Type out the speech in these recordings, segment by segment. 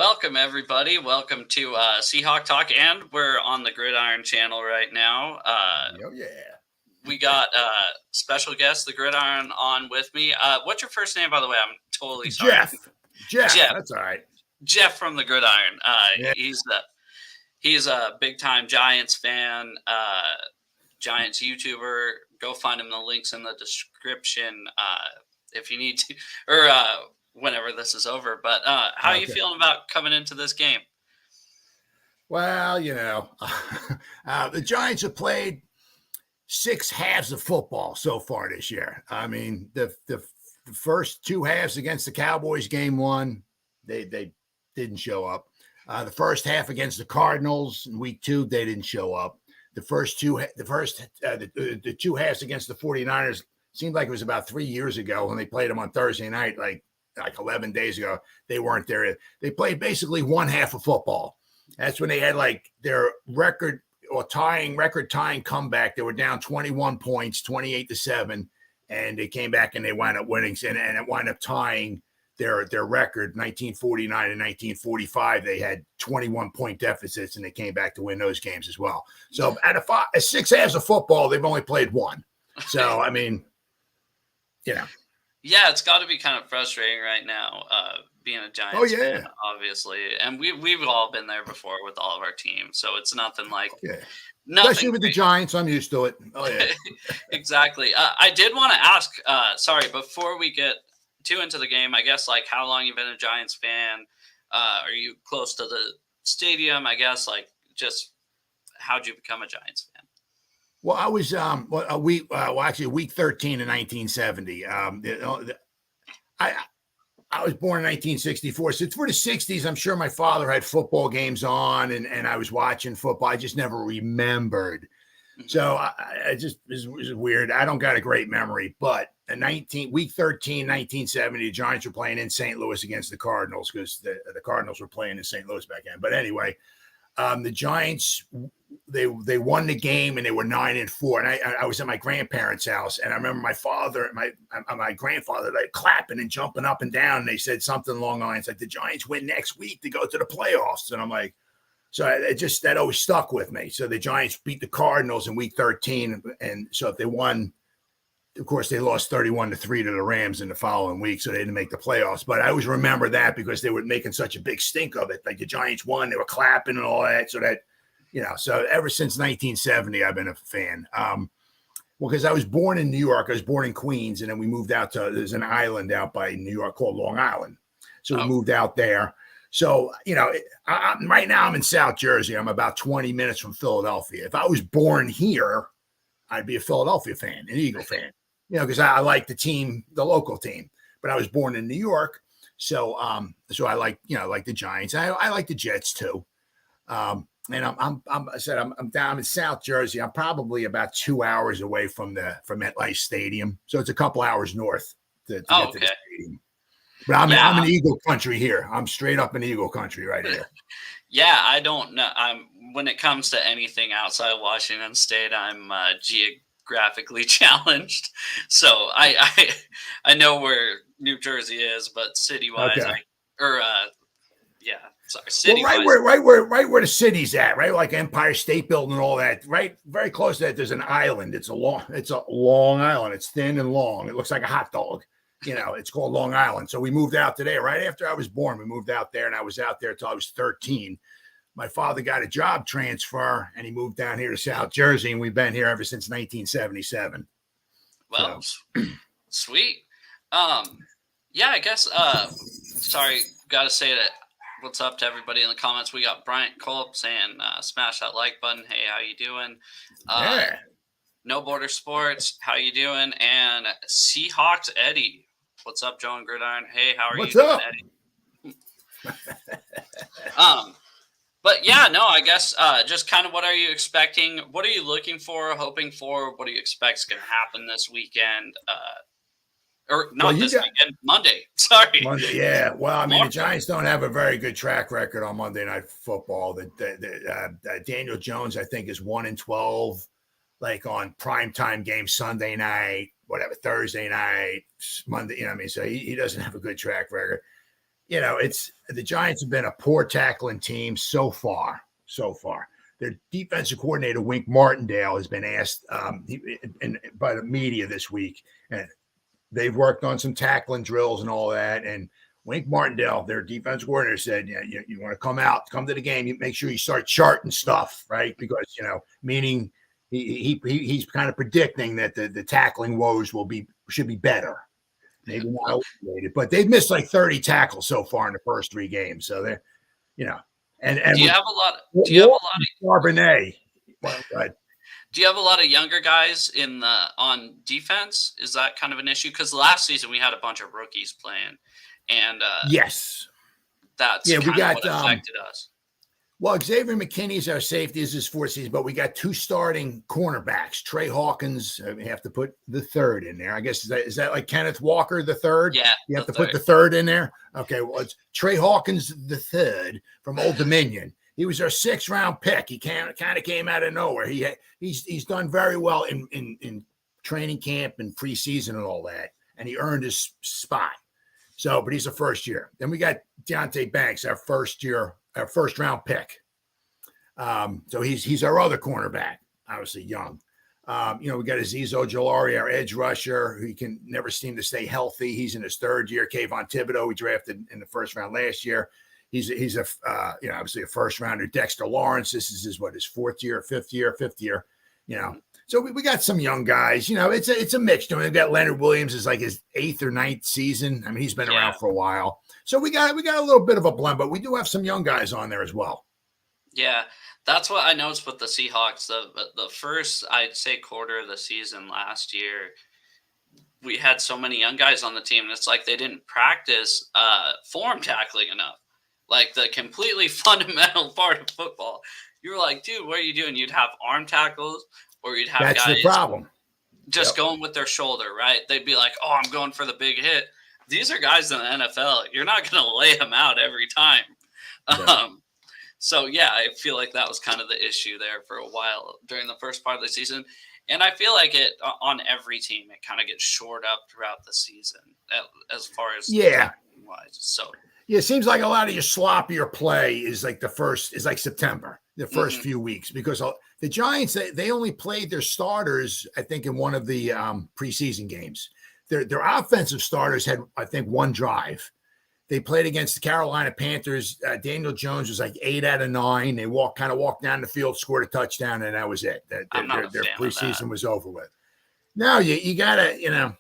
welcome everybody. Welcome to Seahawk Talk, and we're on the Gridiron channel right now. Oh yeah. We got special guest, the Gridiron, on with me. What's your first name, by the way? I'm totally sorry. Jeff. Jeff. That's all right. Jeff from the Gridiron. Yeah. He's a big time Giants fan, Giants YouTuber. Go find him. The links in the description if you need to, or whenever this is over. But how are you feeling about coming into this game? Well, the Giants have played 6 halves of football so far this year. I mean, the first 2 halves against the Cowboys, game 1, they didn't show up. The first half against the Cardinals in week 2, they didn't show up. The 2 halves against the 49ers seemed like it was about 3 years ago when they played them on Thursday night, like 11 days ago. They weren't there. They played basically 1 half of football. That's when they had like their record tying comeback. They were down 21 points, 28-7, and they came back and they wound up winning, and it wound up tying their record. 1949 and 1945, they had 21-point deficits, and they came back to win those games as well. So out of 6 halves of football, they've only played 1. So I mean, yeah, it's got to be kind of frustrating right now, being a Giants fan, obviously. And we've all been there before with all of our teams, so it's nothing like especially with the Giants. I'm used to it. Oh yeah, exactly. I did want to ask, sorry, before we get too into the game, I guess, like, how long you've been a Giants fan? Are you close to the stadium? I guess, like, just how'd you become a Giants fan? Well, I was week 13 in 1970. I was born in 1964. So for the 60s, I'm sure my father had football games on and I was watching football. I just never remembered. So I just, it was weird. I don't got a great memory, but in week 13, 1970, the Giants were playing in St. Louis against the Cardinals because the Cardinals were playing in St. Louis back then. But anyway, the Giants, they won the game and they were 9-4. And I was at my grandparents' house, and I remember my father, my grandfather, like clapping and jumping up and down. And they said something along the lines like, the Giants win next week to go to the playoffs. And I'm like, so that always stuck with me. So the Giants beat the Cardinals in week 13. And so if they won, of course, they lost 31-3 to the Rams in the following week, so they didn't make the playoffs. But I always remember that because they were making such a big stink of it. Like the Giants won, they were clapping and all that. So that, so ever since 1970, I've been a fan. Well, because I was born in New York. I was born in Queens, and then we moved out there's an island out by New York called Long Island. So we moved out there. So, right now I'm in South Jersey. I'm about 20 minutes from Philadelphia. If I was born here, I'd be a Philadelphia fan, an Eagle fan. Because I like the team, the local team. But I was born in New York, so I like the Giants. I like the Jets too. And I'm down in South Jersey. I'm probably about 2 hours away from MetLife Stadium, so it's a couple hours north to get to the stadium. But I'm in Eagle country here. I'm straight up in Eagle country right here. Yeah, I don't know. When it comes to anything outside of Washington State, I'm geographically challenged. So I know where New Jersey is, but city-wise, city-wise. Well, right where the city's at, right? Like Empire State Building and all that, right? Very close to that, there's an island. It's a long island. It's thin and long. It looks like a hot dog. It's called Long Island. So we moved out today, right after I was born. We moved out there, and I was out there until I was 13. My father got a job transfer, and he moved down here to South Jersey, and we've been here ever since 1977. Well, sweet. I guess, sorry, got to say that what's up to everybody in the comments. We got Bryant Culp saying, smash that like button. Hey, how you doing? No Border Sports, how you doing? And Seahawks Eddie. What's up, Joe and Gridiron? Hey, how are you doing, Eddie? But yeah, no, I guess just kind of what are you expecting? What are you looking for, hoping for? What do you expect is going to happen this weekend? Weekend, Monday. Sorry. Monday, yeah. Well, I mean, the Giants don't have a very good track record on Monday Night Football. Daniel Jones, I think, is 1-12, like on primetime games Sunday night, whatever, Thursday night, Monday. So he doesn't have a good track record. it's the Giants have been a poor tackling team so far. So far, their defensive coordinator Wink Martindale has been asked by the media this week, and they've worked on some tackling drills and all that. And Wink Martindale, their defense coordinator, said, "Yeah, you want to come to the game. You make sure you start charting stuff, right? Because meaning he's kind of predicting that the tackling woes should be better." Maybe not eliminated, but they've missed like 30 tackles so far in the first 3 games. So they're, and do you have a lot? Do you have a lot of Charbonnet? Do you have a lot of younger guys on defense? Is that kind of an issue? Because last season we had a bunch of rookies playing, and yes, that's we got what affected us. Well, Xavier McKinney's our safety. This is his 4th season, but we got 2 starting cornerbacks. Trey Hawkins, we have to put the 3rd in there. I guess is that like Kenneth Walker the 3rd? Yeah, you have to put the 3rd in there. Okay, well it's Trey Hawkins the 3rd from Old Dominion. He was our 6th round pick. He kind of came out of nowhere. He's done very well in training camp and preseason and all that, and he earned his spot. So, but he's a first year. Then we got Deontay Banks, our first round pick. So he's our other cornerback, obviously young. We got Azeez Ojulari, our edge rusher, who can never seem to stay healthy. He's in his 3rd year. Kayvon Thibodeau, we drafted in the 1st round last year. He's obviously a 1st rounder. Dexter Lawrence, this is his 4th year, 5th year. So we got some young guys. It's a mix. We've got Leonard Williams is like his 8th or 9th season. I mean, he's been around for a while. So we got a little bit of a blend, but we do have some young guys on there as well. Yeah, that's what I noticed with the Seahawks. The first, I'd say, quarter of the season last year, we had so many young guys on the team, and it's like they didn't practice form tackling enough, like the completely fundamental part of football. You were like, dude, what are you doing? You'd have arm tackles, or you'd have That's guys the problem. Just going with their shoulder, right? They'd be like, oh, I'm going for the big hit. These are guys in the NFL. You're not going to lay them out every time. Yeah. So, yeah, I feel like that was kind of the issue there for a while during the first part of the season. And I feel like it on every team, it kind of gets shored up throughout the season as far as wise. So, yeah, it seems like a lot of your sloppier play is like September, the first few weeks, because the Giants, they only played their starters, I think, in one of the preseason games. Their offensive starters had, I think, 1 drive. They played against the Carolina Panthers. Daniel Jones was like 8 out of 9. They walked down the field, scored a touchdown, and that was it. Their preseason was over with. Now you gotta,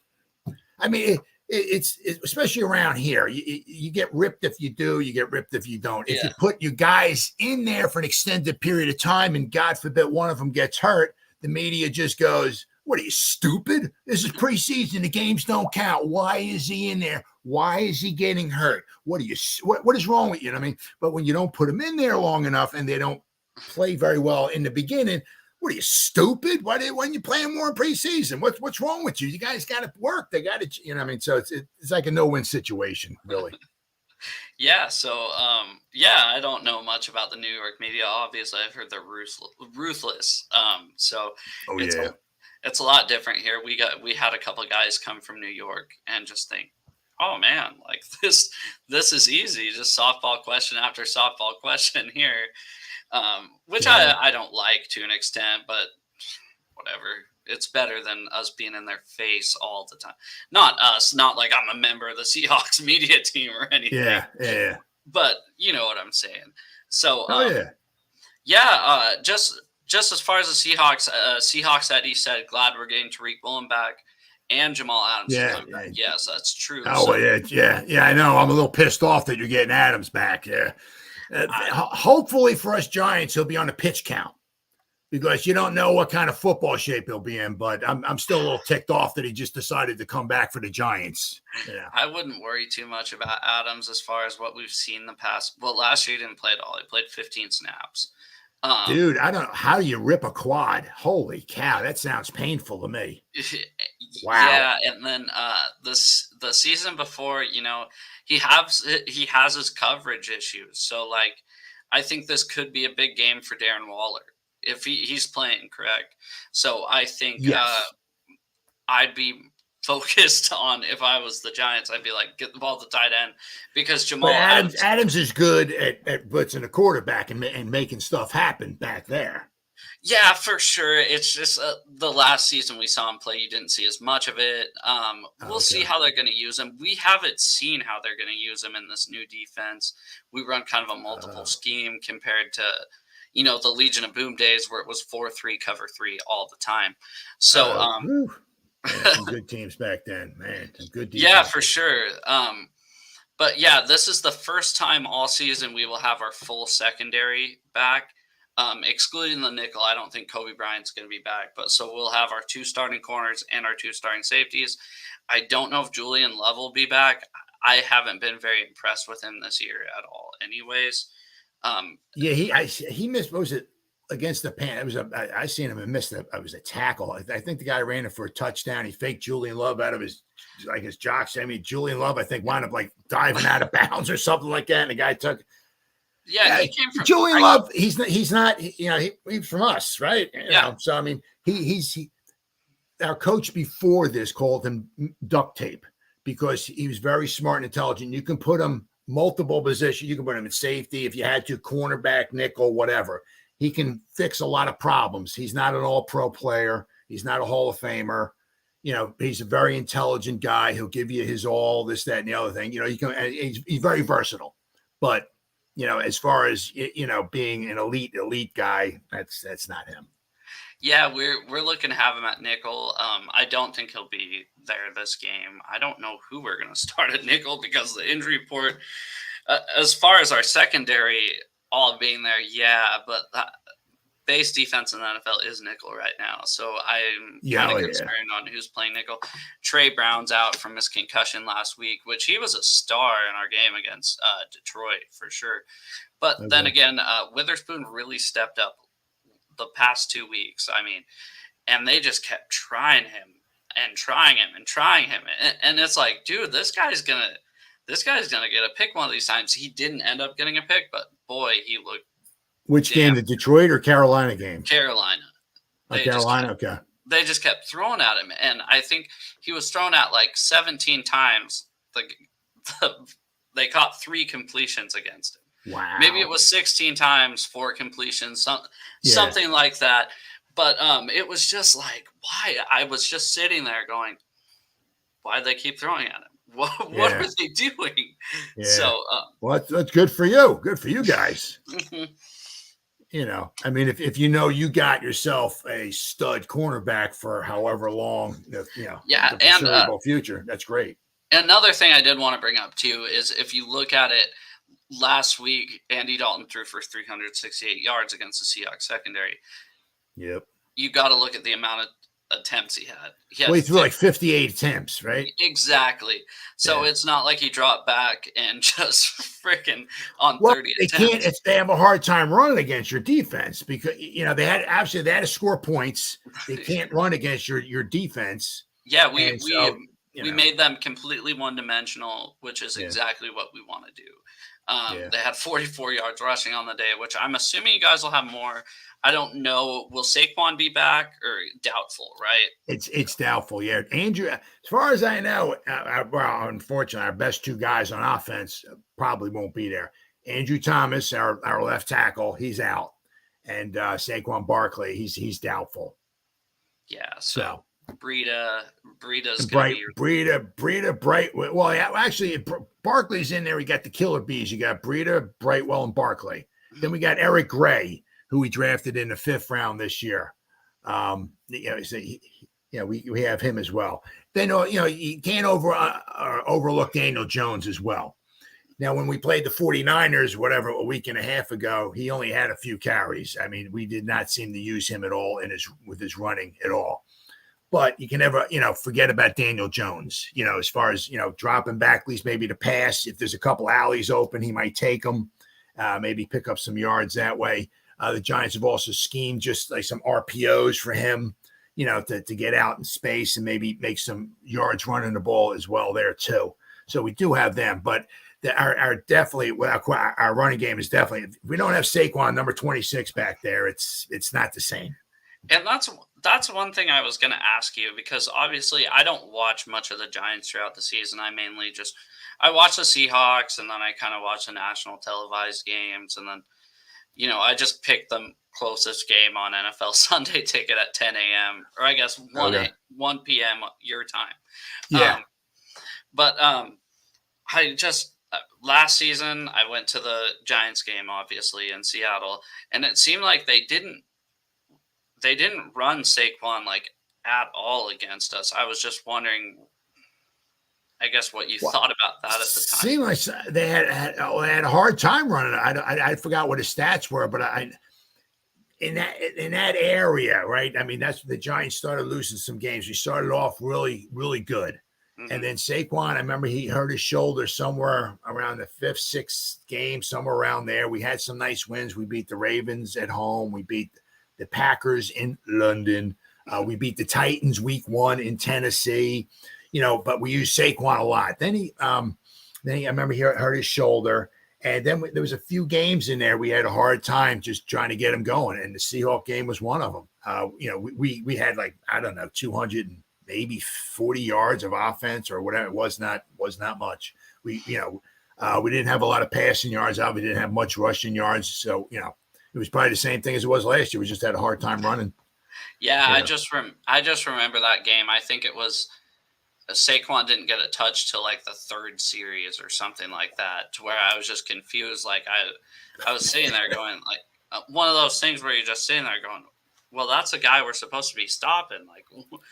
I mean, it's especially around here. You get ripped if you do. You get ripped if you don't. If you put your guys in there for an extended period of time, and God forbid one of them gets hurt, the media just goes, "What are you, stupid? This is preseason. The games don't count. Why is he in there? Why is he getting hurt? What is wrong with you?" I mean, but when you don't put them in there long enough and they don't play very well in the beginning, what are you, stupid? Why aren't you playing more in preseason? What's wrong with you? You guys got to work. They got to, I mean, so it's like a no-win situation, really. Yeah. So, I don't know much about the New York media. Obviously, I've heard they're ruthless. It's a lot different here. We had a couple of guys come from New York and just think, oh man, like this is easy. Just softball question after softball question here. Which I don't like to an extent, but whatever. It's better than us being in their face all the time. Not us, not like I'm a member of the Seahawks media team or anything. Yeah. But you know what I'm saying. So, just as far as the Seahawks Eddie said, glad we're getting Tariq Woolen back and Jamal Adams. Yeah. Yes, that's true. Oh, yeah. I know. I'm a little pissed off that you're getting Adams back. Yeah. Hopefully for us Giants, he'll be on the pitch count, because you don't know what kind of football shape he'll be in. But I'm still a little ticked off that he just decided to come back for the Giants. Yeah. I wouldn't worry too much about Adams as far as what we've seen in the past. Well, last year he didn't play at all. He played 15 snaps. Dude, I don't know how you rip a quad. Holy cow, that sounds painful to me. Wow. Yeah, and then the season before, he has his coverage issues. So like, I think this could be a big game for Darren Waller if he's playing correct. So I think I'd be focused on. If I was the Giants, I'd be like, get the ball to tight end, because But Jamal Adams. Adams is good at blitzing the quarterback and making stuff happen back there. Yeah, for sure. It's just the last season we saw him play, you didn't see as much of it. We'll see how they're going to use him. We haven't seen how they're going to use him in this new defense. We run kind of a multiple scheme compared to, the Legion of Boom days where it was 4-3, cover 3 all the time. So, yeah, some good teams back then, man. Some good defense. Yeah, for sure. But yeah, this is the first time all season we will have our full secondary back. Excluding the nickel, I don't think Kobe Bryant's going to be back. But so we'll have our 2 starting corners and our 2 starting safeties. I don't know if Julian Love will be back. I haven't been very impressed with him this year at all. Anyways, he missed. What was it against the Pan? It was I seen him and missed it. It was a tackle. I think the guy ran it for a touchdown. He faked Julian Love out of his jocks. I mean, Julian Love, I think, wound up like diving out of bounds or something like that, and the guy took. Yeah, he came from Julian Love. He's not. He's from us, right? You Yeah. know, so I mean, he's our coach before this called him duct tape because he was very smart and intelligent. You can put him multiple positions. You can put him in safety if you had to, cornerback, nickel, whatever. He can fix a lot of problems. He's not an all-pro player. He's not a Hall of Famer. He's a very intelligent guy. He'll give you his all, this, that, and the other thing. He's very versatile. But as far as being an elite guy, that's not him. Yeah, we're looking to have him at nickel. I don't think he'll be there this game. I don't know who we're going to start at nickel because the injury report, as far as our secondary all being there, yeah, but base defense in the NFL is nickel right now. So I'm kind of concerned on who's playing nickel. Trey Brown's out from his concussion last week, which he was a star in our game against Detroit for sure. But then again, Witherspoon really stepped up the past 2 weeks. I mean, and they just kept trying him and trying him and trying him. And it's like, dude, this guy's gonna get a pick one of these times. He didn't end up getting a pick, but boy, he looked. Which game, the Detroit or Carolina game? Carolina. Carolina, okay. They just kept throwing at him, and I think he was thrown at like 17 times. They caught 3 completions against him. Wow. Maybe it was 16 times, 4 completions, something like that. But it was just like, why? I was just sitting there going, why did they keep throwing at him? What are they doing? Yeah. So, well, that's good for you. Good for you guys. I mean, if you got yourself a stud cornerback for however long, the foreseeable future, that's great. Another thing I did want to bring up too is if you look at it, last week Andy Dalton threw for 368 yards against the Seahawks secondary. Yep. You got to look at the amount of attempts he had. He threw like 58 attempts, right? Exactly. So it's not like he dropped back and just freaking on 30 attempts. They have a hard time running against your defense because they had to score points. They can't run against your defense. Yeah, we made them completely one-dimensional, which is exactly what we want to do. They had 44 yards rushing on the day, which I'm assuming you guys will have more. I don't know. Will Saquon be back or doubtful, right? It's doubtful, yeah. Andrew, as far as I know, unfortunately, our best 2 guys on offense probably won't be there. Andrew Thomas, our left tackle, he's out. And Saquon Barkley, he's doubtful. Yeah, so Breeda's going to be Breida, Bright. Well, actually, Barkley's in there. We got the killer bees. You got Breida, Brightwell, and Barkley. Mm-hmm. Then we got Eric Gray, who we drafted in the 5th round this year. We have him as well. Then you can't overlook Daniel Jones as well. Now, when we played the 49ers, a week and a half ago, he only had a few carries. I mean, we did not seem to use him at all with his running at all. But you can never, forget about Daniel Jones, as far as, dropping back, at least maybe to pass. If there's a couple alleys open, he might take them, maybe pick up some yards that way. The Giants have also schemed just like some RPOs for him, to get out in space and maybe make some yards running the ball as well there too. So we do have them, but our running game is definitely, if we don't have Saquon number 26 back there, it's not the same. And that's one thing I was going to ask you, because obviously I don't watch much of the Giants throughout the season. I mainly just I watch the Seahawks, and then I kind of watch the national televised games, and then I just pick the closest game on NFL Sunday Ticket at 10 a.m. or I guess 1 p.m. your time. Yeah. But I just last season I went to the Giants game, obviously in Seattle, and it seemed like they didn't run Saquon like at all against us. I was just wondering, I guess, what you thought about that at the time. Seemed like they had a hard time running it. I forgot what his stats were, but in that area, right? I mean, that's the Giants started losing some games. We started off really, really good. Mm-hmm. And then Saquon, I remember he hurt his shoulder somewhere around the 5th, 6th game, somewhere around there. We had some nice wins. We beat the Ravens at home. We beat the Packers in London. We beat the Titans week 1 in Tennessee. But we used Saquon a lot. Then I remember he hurt his shoulder. And then there was a few games in there we had a hard time just trying to get him going. And the Seahawk game was one of them. We had 200 and maybe 40 yards of offense or whatever. It was not much. We didn't have a lot of passing yards. Obviously didn't have much rushing yards. So, it was probably the same thing as it was last year. We just had a hard time running. Yeah, I just remember that game. I think it was Saquon didn't get a touch till like the 3rd series or something like that, to where I was just confused. Like I was sitting there going like one of those things where you're just sitting there going, well, that's a guy we're supposed to be stopping. Like,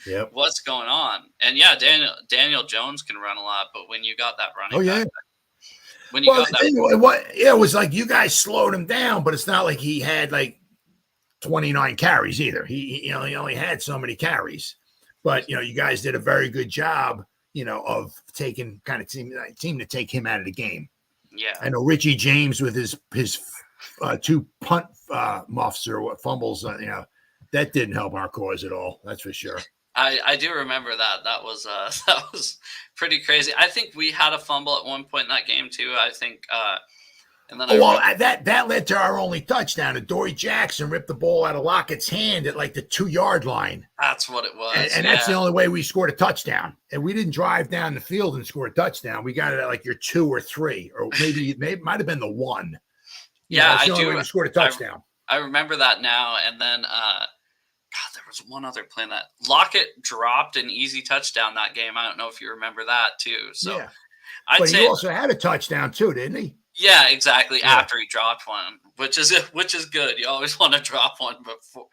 yep. What's going on? And yeah, Daniel Jones can run a lot, but when you got that running back, it was like you guys slowed him down, but it's not like he had like 29 carries either. He only had so many carries. But, you guys did a very good job, of taking team to take him out of the game. Yeah. I know Richie James with his 2 punt muffs or fumbles, that didn't help our cause at all. That's for sure. I do remember that. That was pretty crazy. I think we had a fumble at one point in that game too. I think and then that led to our only touchdown. And Dory Jackson ripped the ball out of Lockett's hand at like the 2-yard line. That's what it was. And that's the only way we scored a touchdown. And we didn't drive down the field and score a touchdown. We got it at like your 2 or 3, or maybe it might have been the 1. I do. We scored a touchdown. I remember that now. And then, there was one other play that Lockett dropped an easy touchdown that game. I don't know if you remember that too. So yeah. But he also had a touchdown too, didn't he? Yeah, exactly. Yeah. After he dropped one, which is good. You always want to drop one before.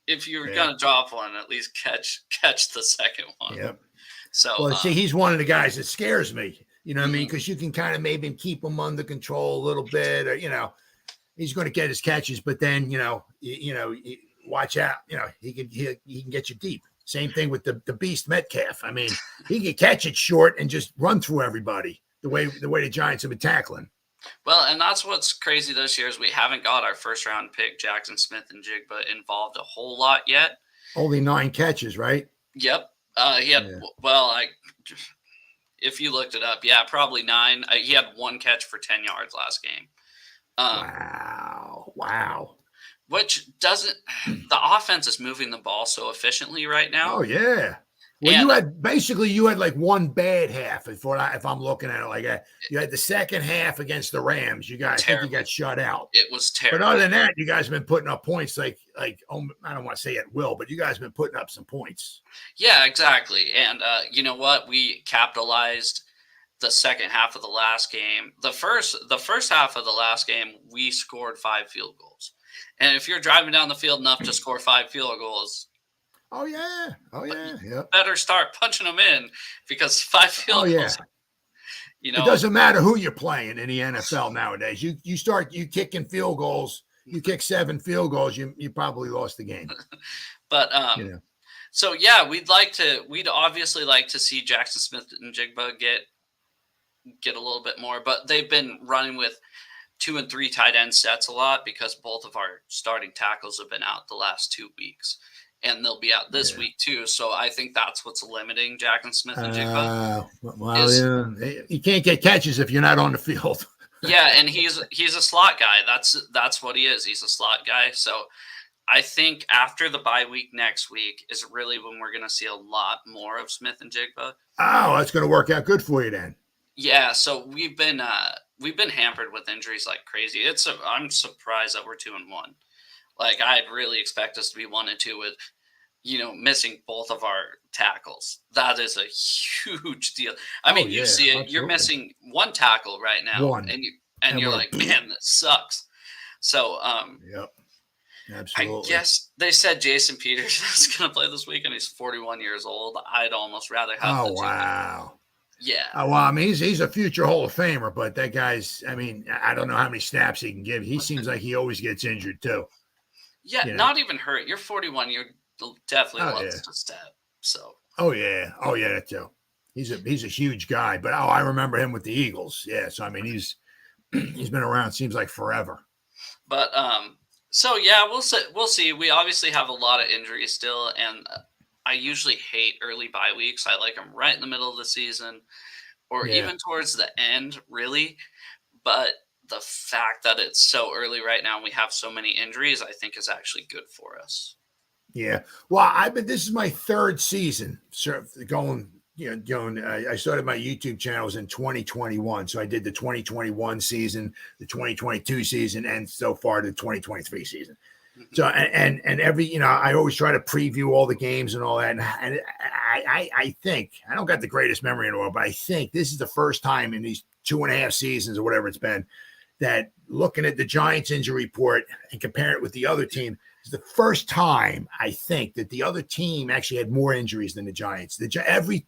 If you're gonna drop one, at least catch the second one. Yep. So, he's one of the guys that scares me. You know what I mean? Because you can kind of maybe keep him under control a little bit, or he's going to get his catches, but then watch out. He can get you deep. Same thing with the beast Metcalf. I mean, he can catch it short and just run through everybody. The way the Giants have been tackling. Well, and that's what's crazy this year is we haven't got our 1st round pick, Jackson Smith-Njigba, involved a whole lot yet. Only 9 catches, right? Yep. He had if you looked it up, probably 9. He had 1 catch for 10 yards last game. Wow. Which the offense is moving the ball so efficiently right now. Oh yeah. Well, you had like 1 bad half. If I'm looking at it like that, you had the second half against the Rams. You guys, I think you got shut out. It was terrible. But other than that, you guys have been putting up points I don't want to say at will, but you guys have been putting up some points. Yeah, exactly. And you know what? We capitalized the second half of the last game. The first half of the last game, we scored 5 field goals. And if you're driving down the field enough to score 5 field goals, yeah. Better start punching them in, because 5 field goals. It doesn't matter who you're playing in the NFL nowadays. You start kicking field goals. You kick 7 field goals, you probably lost the game. But so we'd obviously like to see Jackson Smith-Njigba get a little bit more, but they've been running with 2 and 3 tight end sets a lot because both of our starting tackles have been out the last 2 weeks. And they'll be out this week too. So I think that's what's limiting Jackson Smith-Njigba. You can't get catches if you're not on the field. Yeah, and he's a slot guy. That's what he is. He's a slot guy. So I think after the bye week next week is really when we're going to see a lot more of Smith and Jigba. Oh, that's going to work out good for you then. Yeah, so we've been hampered with injuries like crazy. I'm surprised that we're 2-1. Like I'd really expect us to be 1-2 with missing both of our tackles. That is a huge deal. I mean, you see it. You're absolutely. missing one tackle right now, One. and you're like, man, this sucks. So, yep, absolutely. I guess they said Jason Peters is going to play this week, and he's 41 years old. I'd almost rather have. Oh wow. Yeah. Oh, well, I mean, he's a future Hall of Famer, but that guy's, I mean, I don't know how many snaps he can give. He seems like he always gets injured too. Yeah, not even hurt. You're 41. You're definitely loves to step. So. Oh yeah, that too. He's a huge guy, but I remember him with the Eagles. Yeah, so I mean, he's been around. Seems like forever. But so yeah, we'll see. We obviously have a lot of injuries still, and I usually hate early bye weeks. I like them right in the middle of the season, or even towards the end, really. But the fact that it's so early right now and we have so many injuries, I think is actually good for us. Yeah. Well, this is my third season going. I started my YouTube channels in 2021. So I did the 2021 season, the 2022 season, and so far the 2023 season. So, and every, I always try to preview all the games and all that. And I think, I don't got the greatest memory in the world, but I think this is the first time in these 2.5 seasons or whatever it's been, that looking at the Giants injury report and comparing it with the other team, is the first time I think that the other team actually had more injuries than the Giants. Every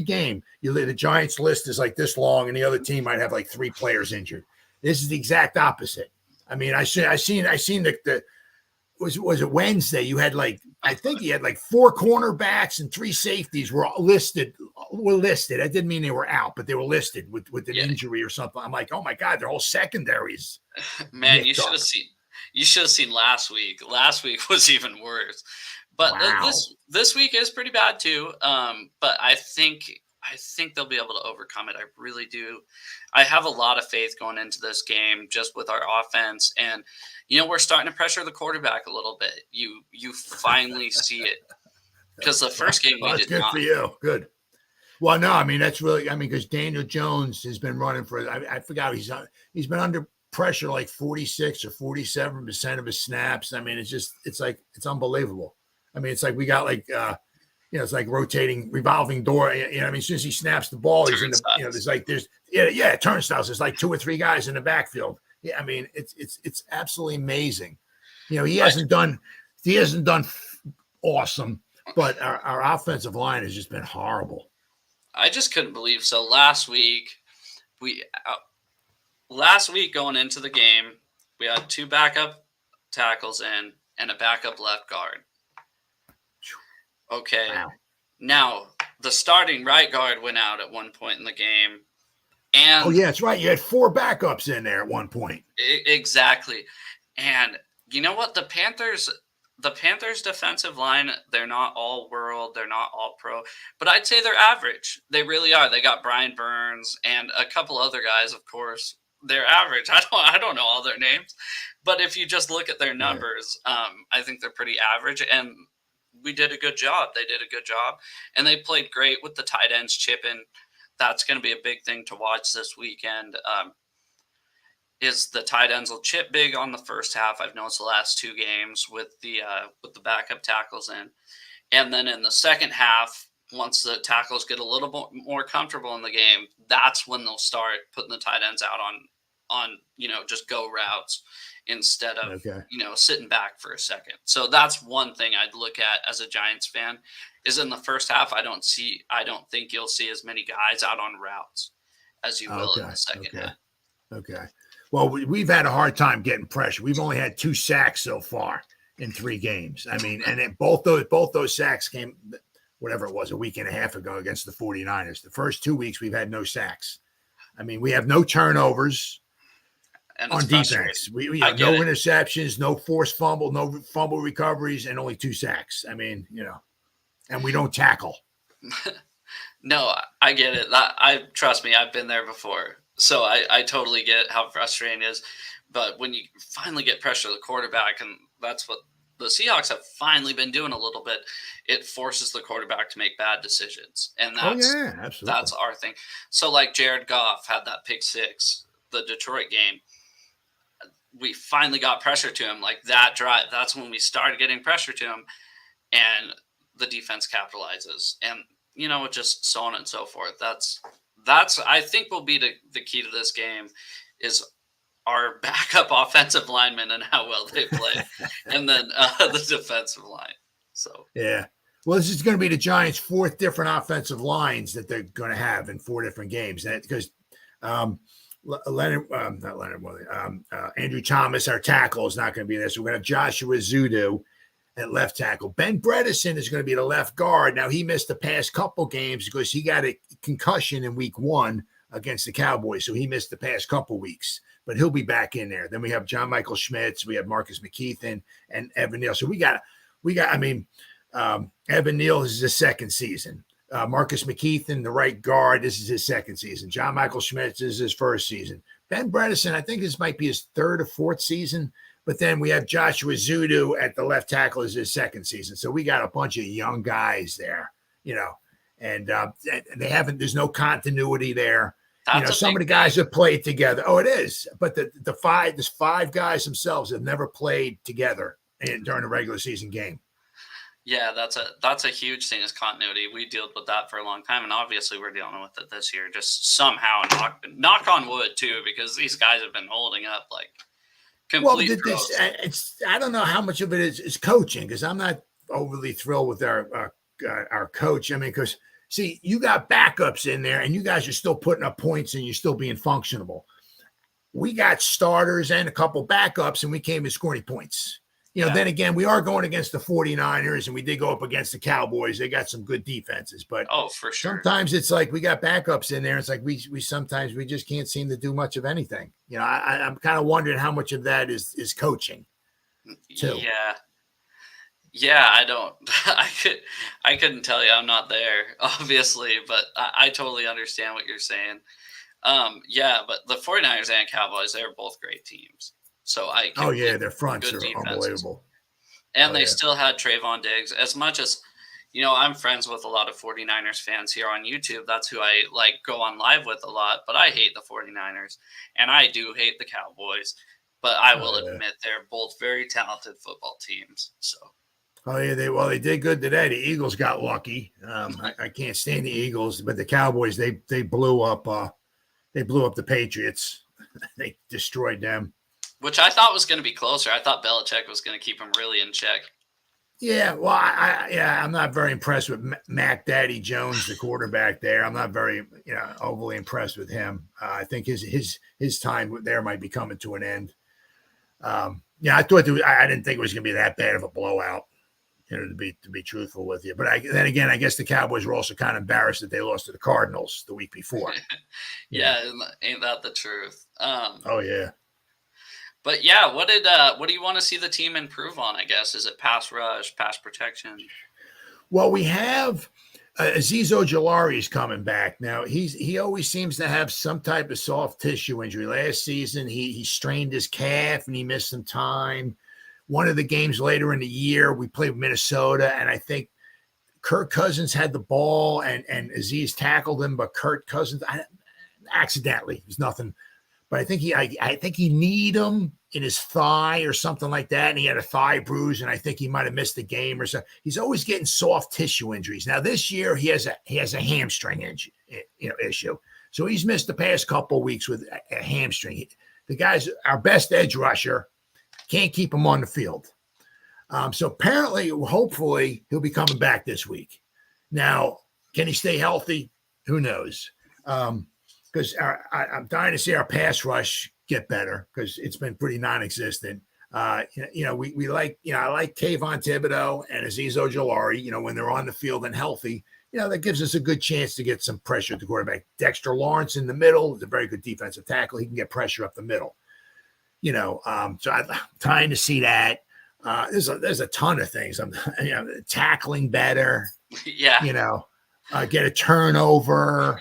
game, the Giants list is like this long, and the other team might have like 3 players injured. This is the exact opposite. I mean, I seen the was it Wednesday? You had I think you had 4 cornerbacks and 3 safeties were listed. That didn't mean they were out, but they were listed with an injury or something. I'm like, oh my God, their whole secondaries. Man, you should have seen. You should have seen last week. Last week was even worse. But this week is pretty bad too. But I think they'll be able to overcome it. I really do. I have a lot of faith going into this game just with our offense, and we're starting to pressure the quarterback a little bit. You finally see it, because the first game we did good not. For you. Good. Well, no, I mean that's really. I mean, because Daniel Jones has been running for. I forgot he's been under pressure like 46 or 47% of his snaps. I mean, it's unbelievable. I mean, it's like we got it's like rotating, revolving door. I mean, as soon as he snaps the ball, he's in the, turnstiles. There's like 2 or 3 guys in the backfield. Yeah. I mean, it's absolutely amazing. He hasn't done awesome, but our offensive line has just been horrible. I just couldn't believe. So last week going into the game, we had 2 backup tackles in and a backup left guard. Okay. Wow. Now, the starting right guard went out at one point in the game. And oh, yeah, that's right. You had 4 backups in there at one point. Exactly. And you know what? The Panthers defensive line, they're not all world. They're not all pro. But I'd say they're average. They really are. They got Brian Burns and a couple other guys, of course. They're average. I don't know all their names. But if you just look at their numbers, I think they're pretty average. And we did a good job. They did a good job. And they played great with the tight ends chipping. That's going to be a big thing to watch this weekend. Is the tight ends will chip big on the first half. I've noticed the last 2 games with the backup tackles in. And then in the second half, once the tackles get a little bit more comfortable in the game, that's when they'll start putting the tight ends out on just go routes instead of sitting back for a second. So that's one thing I'd look at as a Giants fan, is in the first half I don't think you'll see as many guys out on routes as you will in the second half. Okay. Well, we've had a hard time getting pressure. We've only had 2 sacks so far in 3 games. I mean, and then both those sacks came, whatever it was, a week and a half ago against the 49ers. The first 2 weeks we've had no sacks. I mean, we have no turnovers on defense. We have no interceptions, no forced fumble, no fumble recoveries, and only 2 sacks. I mean, and we don't tackle. No, I get it. Trust me, I've been there before. So I totally get how frustrating it is. But when you finally get pressure to the quarterback, and that's what the Seahawks have finally been doing a little bit, it forces the quarterback to make bad decisions. And that's absolutely. our thing. So like Jared Goff had that pick six, the Detroit game. We finally got pressure to him. Like that drive, that's when we started getting pressure to him. And the defense capitalizes. And, just so on and so forth. That's I think will be the key to this game is our backup offensive linemen and how well they play, and then the defensive line. So yeah, well, this is going to be the Giants' fourth different offensive lines that they're going to have in 4 different games. Because Andrew Thomas, our tackle, is not going to be there. So we're going to have Joshua Zudu at left tackle. Ben Bredesen is going to be the left guard. Now, he missed the past couple games because he got a concussion in week 1 against the Cowboys. So he missed the past couple weeks, but he'll be back in there. Then we have John Michael Schmitz. We have Marcus McKeithen and Evan Neal. So we got, Evan Neal is his second season. Marcus McKeithen, the right guard, this is his second season. John Michael Schmitz is his first season. Ben Bredesen, I think this might be his third or fourth season. But then we have Joshua Zudu at the left tackle is his second season. So we got a bunch of young guys there, and there's no continuity there. Some of the guys have played together. Oh, it is. But there's 5 guys themselves have never played together during a regular season game. Yeah, that's a huge thing is continuity. We dealt with that for a long time, and obviously we're dealing with it this year. Just somehow knock on wood too, because these guys have been holding up like complete. Well, I don't know how much of it is coaching, because I'm not overly thrilled with our coach. I mean, because see, you got backups in there, and you guys are still putting up points, and you're still being functional. We got starters and a couple backups, and we came in scoring points. Then again, we are going against the 49ers, and we did go up against the Cowboys. They got some good defenses, but for sure. Sometimes it's like we got backups in there. It's like we sometimes we just can't seem to do much of anything. I'm kind of wondering how much of that is coaching too. Yeah. I don't. I couldn't tell you. I'm not there, obviously, but I totally understand what you're saying. But the 49ers and Cowboys, they're both great teams. So their fronts are unbelievable. And they still had Trayvon Diggs. As much as, I'm friends with a lot of 49ers fans here on YouTube. That's who I go on live with a lot. But I hate the 49ers, and I do hate the Cowboys. But I will admit they're both very talented football teams. So. They did good today. The Eagles got lucky. I can't stand the Eagles, but the Cowboys they blew up the Patriots. They destroyed them. Which I thought was going to be closer. I thought Belichick was going to keep him really in check. Yeah, well, I'm not very impressed with Mac Daddy Jones, the quarterback there. I'm not very, overly impressed with him. I think his time there might be coming to an end. I thought I didn't think it was going to be that bad of a blowout. To be truthful with you, but then again, I guess the Cowboys were also kind of embarrassed that they lost to the Cardinals the week before. Ain't that the truth? But what do you want to see the team improve on? I guess is it pass rush, pass protection? Well, we have Azeez Ojulari is coming back now. He always seems to have some type of soft tissue injury. Last season, he strained his calf and he missed some time. One of the games later in the year, we played with Minnesota, and I think Kirk Cousins had the ball, and Azeez tackled him, but Kirk Cousins accidentally. It was nothing. But I think he kneed him in his thigh or something like that, and he had a thigh bruise, and I think he might have missed the game or something. He's always getting soft tissue injuries. Now this year he has a hamstring issue, so he's missed the past couple of weeks with a hamstring. The guy's our best edge rusher, can't keep him on the field. So apparently, hopefully, he'll be coming back this week. Now, can he stay healthy? Who knows? Because I'm dying to see our pass rush get better because it's been pretty non-existent. I like Kayvon Thibodeau and Azeez Ojulari. When they're on the field and healthy, that gives us a good chance to get some pressure at the quarterback. Dexter Lawrence in the middle is a very good defensive tackle. He can get pressure up the middle. So I'm trying to see that. There's a ton of things. I'm tackling better. Yeah. Get a turnover.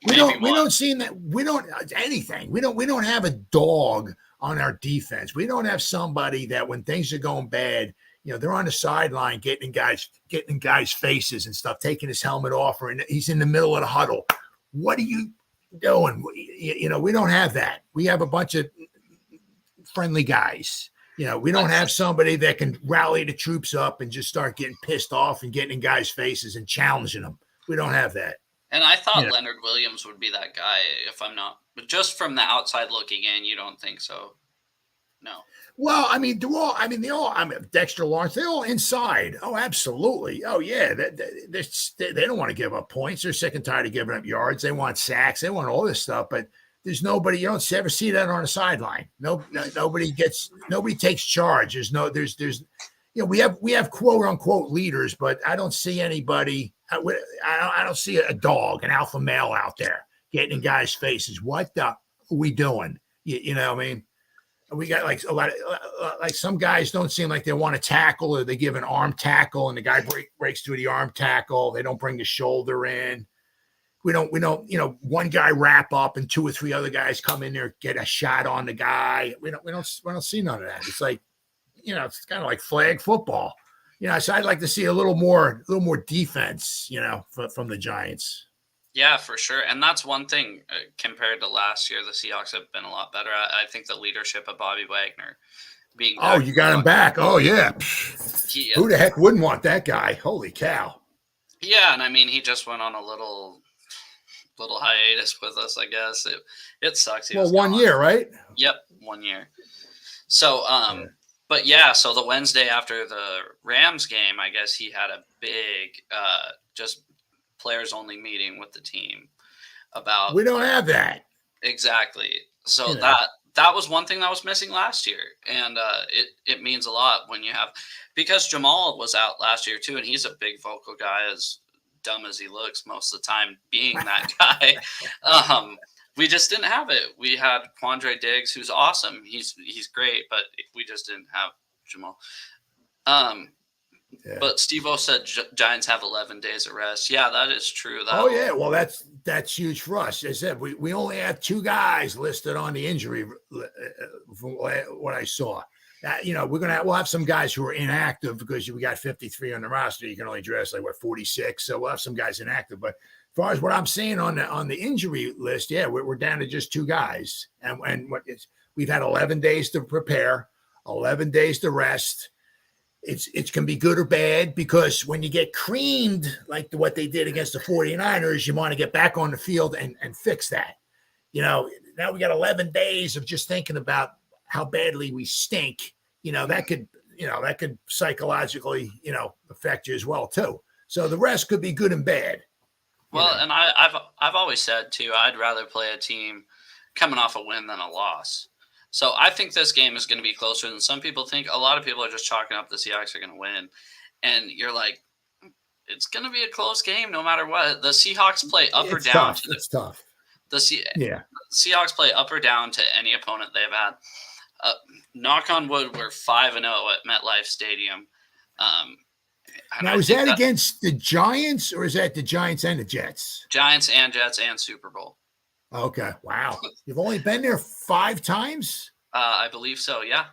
We don't see that. We don't anything. We don't have a dog on our defense. We don't have somebody that when things are going bad, they're on the sideline getting in guys' faces and stuff, taking his helmet off, or he's in the middle of the huddle. What are you doing? We don't have that. We have a bunch of friendly guys. We don't have somebody that can rally the troops up and just start getting pissed off and getting in guys' faces and challenging them. We don't have that. And I thought Leonard Williams would be that guy, if I'm not. But just from the outside looking in, you don't think so? No. Well, Dexter Lawrence, they're all inside. Oh, absolutely. Oh, yeah. They don't want to give up points. They're sick and tired of giving up yards. They want sacks. They want all this stuff. But there's nobody. You don't ever see that on the sideline. Nobody takes charge. We have quote unquote leaders, but I don't see anybody. I don't see a dog, an alpha male out there getting in guys' faces. What the are we doing? You know what I mean? We got like a lot of some guys don't seem like they want to tackle, or they give an arm tackle and the guy breaks through the arm tackle. They don't bring the shoulder in. We don't, one guy wrap up and 2 or 3 other guys come in there, get a shot on the guy. We don't see none of that. It's like, it's kind of like flag football. So I'd like to see a little more defense, from the Giants. Yeah, for sure. And that's one thing compared to last year. The Seahawks have been a lot better. I think the leadership of Bobby Wagner being. Oh, you got him back. Oh, yeah. Who the heck wouldn't want that guy? Holy cow. Yeah. And he just went on a little hiatus with us, I guess. It sucks. Well, 1 year, right? Yep. 1 year. So, But yeah, so the Wednesday after the Rams game, I guess he had a big, just players only meeting with the team about. We don't have that. Exactly. So that was one thing that was missing last year, and it means a lot when you have, because Jamal was out last year too, and he's a big vocal guy, as dumb as he looks most of the time, being that guy. We just didn't have it. We had Quandre Diggs, who's awesome. He's great, but we just didn't have Jamal. But Steve-O said Giants have 11 days of rest. Yeah, that is true. Well, that's huge for us. As I said, we only have 2 guys listed on the injury from what I saw. We'll have some guys who are inactive because we got 53 on the roster. You can only dress 46, so we'll have some guys inactive. But as far as what I'm seeing on the injury list, we're down to just 2 guys, and we've had 11 days to prepare, 11 days to rest. It can be good or bad, because when you get creamed like what they did against the 49ers, you want to get back on the field and fix that. Now we got 11 days of just thinking about how badly we stink. That could psychologically, affect you as well too. So the rest could be good and bad. Well, and I've always said too, I'd rather play a team coming off a win than a loss. So I think this game is going to be closer than some people think. A lot of people are just chalking up the Seahawks are going to win, and you're like, it's going to be a close game no matter what. The Seahawks play up or down. It's tough. The Seahawks play up or down to any opponent they've had. Knock on wood, we're 5-0 at MetLife Stadium. Now, is that against the Giants, or is that the Giants and the Jets? Giants and Jets and Super Bowl. Okay. Wow. You've only been there 5 times? I believe so, yeah.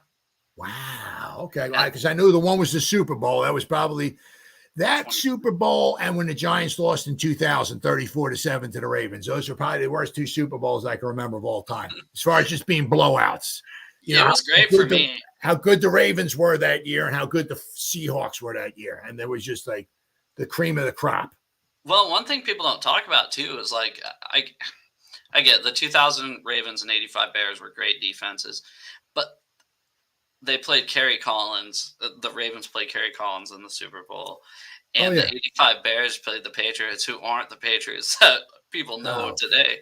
Wow. Okay. Because I knew the one was the Super Bowl. That was probably that Super Bowl, and when the Giants lost in 2000, 34-7 to the Ravens. Those are probably the worst 2 Super Bowls I can remember of all time, as far as just being blowouts. It was great for me. How good the Ravens were that year and how good the Seahawks were that year. And there was just like the cream of the crop. Well, one thing people don't talk about too is I get the 2000 Ravens and 85 Bears were great defenses, but they played Kerry Collins. The Ravens played Kerry Collins in the Super Bowl, and the 85 Bears played the Patriots, who aren't the Patriots that people know today.